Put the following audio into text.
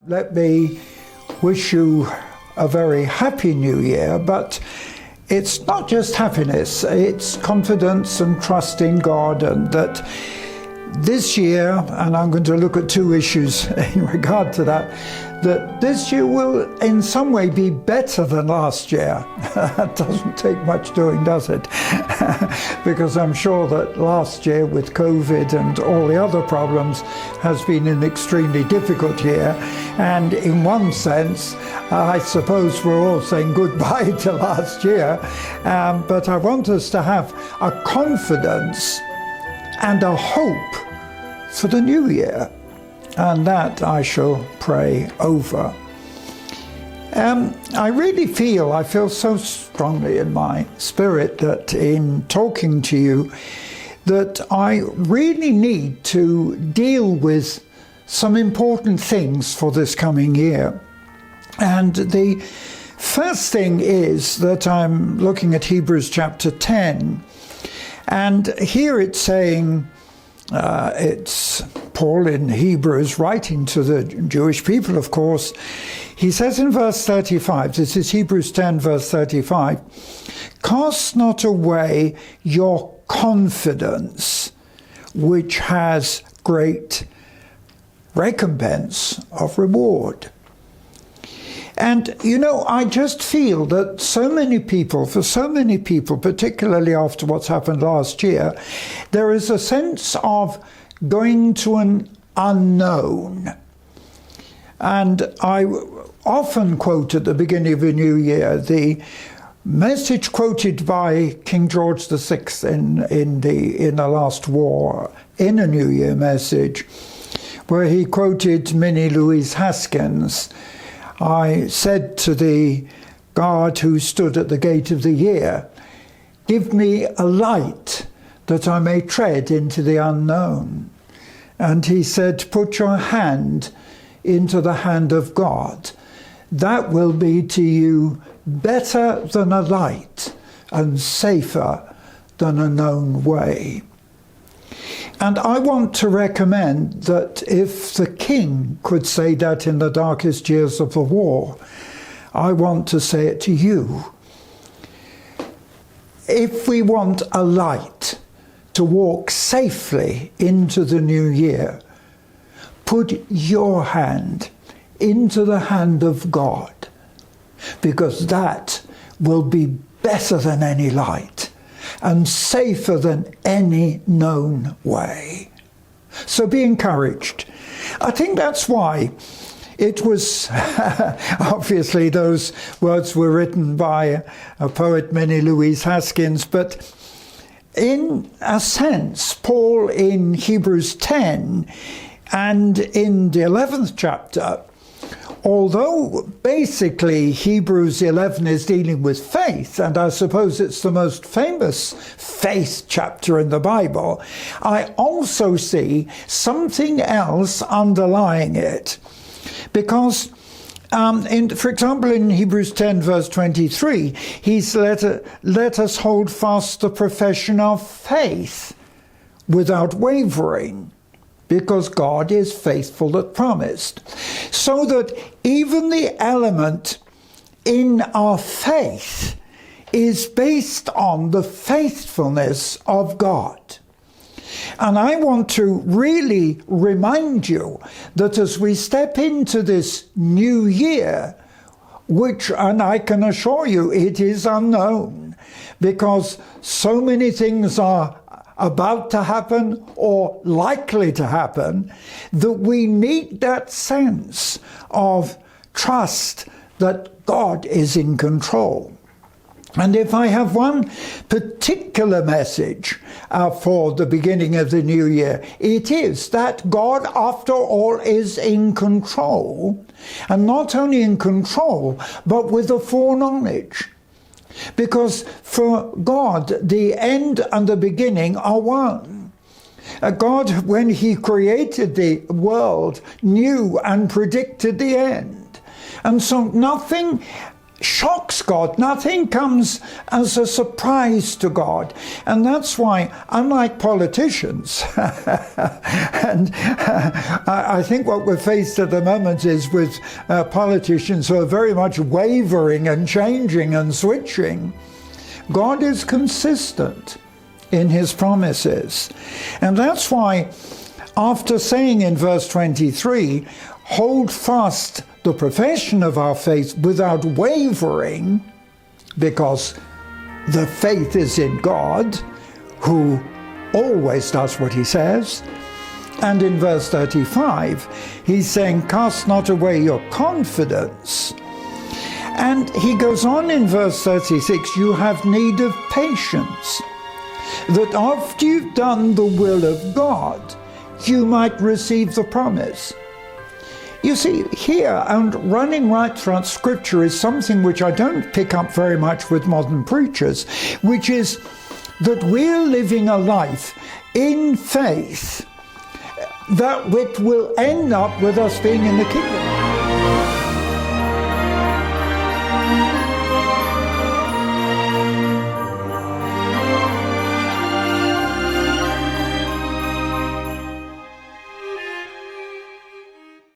Let me wish you a very happy new year, but it's not just happiness, it's confidence and trust in God, and that this year, and I'm going to look at two issues in regard to that this year will in some way be better than last year. That doesn't take much doing, does it? Because I'm sure that last year with COVID and all the other problems has been an extremely difficult year. And in one sense, I suppose we're all saying goodbye to last year. But I want us to have a confidence and a hope for the new year. And that I shall pray over. I feel so strongly in my spirit that in talking to you, that I really need to deal with some important things for this coming year. And the first thing is that I'm looking at Hebrews chapter 10, and here it's saying, it's Paul in Hebrews writing to the Jewish people, of course. He says in verse 35, this is Hebrews 10, verse 35, "Cast not away your confidence, which has great recompense of reward." And, I just feel that for so many people, particularly after what's happened last year, there is a sense of going to an unknown. And I often quote at the beginning of a new year the message quoted by King George VI in the last war, in a New Year message, where he quoted Minnie Louise Haskins. "I said to the guard who stood at the gate of the year, 'Give me a light that I may tread into the unknown.' And he said, 'Put your hand into the hand of God. That will be to you better than a light and safer than a known way.'" And I want to recommend that if the king could say that in the darkest years of the war, I want to say it to you. If we want a light to walk safely into the new year, put your hand into the hand of God, because that will be better than any light and safer than any known way. So be encouraged. I think that's why it was, obviously those words were written by a poet, Minnie Louise Haskins, but in a sense, Paul in Hebrews 10 and in the 11th chapter, although basically Hebrews 11 is dealing with faith, and I suppose it's the most famous faith chapter in the Bible, I also see something else underlying it. Because, for example, in Hebrews 10, verse 23, he's let us hold fast the profession of faith without wavering, because God is faithful that promised. So that even the element in our faith is based on the faithfulness of God. And I want to really remind you that as we step into this new year, and I can assure you it is unknown, because so many things are about to happen or likely to happen, that we need that sense of trust that God is in control. And if I have one particular message for the beginning of the new year, it is that God, after all, is in control. And not only in control, but with a foreknowledge. Because for God, the end and the beginning are one. God, when he created the world, knew and predicted the end. And so nothing shocks God. Nothing comes as a surprise to God. And that's why, unlike politicians, and I think what we're faced at the moment is with politicians who are very much wavering and changing and switching. God is consistent in his promises. And that's why, after saying in verse 23, hold fast the profession of our faith without wavering, because the faith is in God, who always does what he says. And in verse 35, he's saying, cast not away your confidence. And he goes on in verse 36, you have need of patience, that after you've done the will of God, you might receive the promise. You see, here, and running right throughout Scripture, is something which I don't pick up very much with modern preachers, which is that we're living a life in faith that which will end up with us being in the kingdom.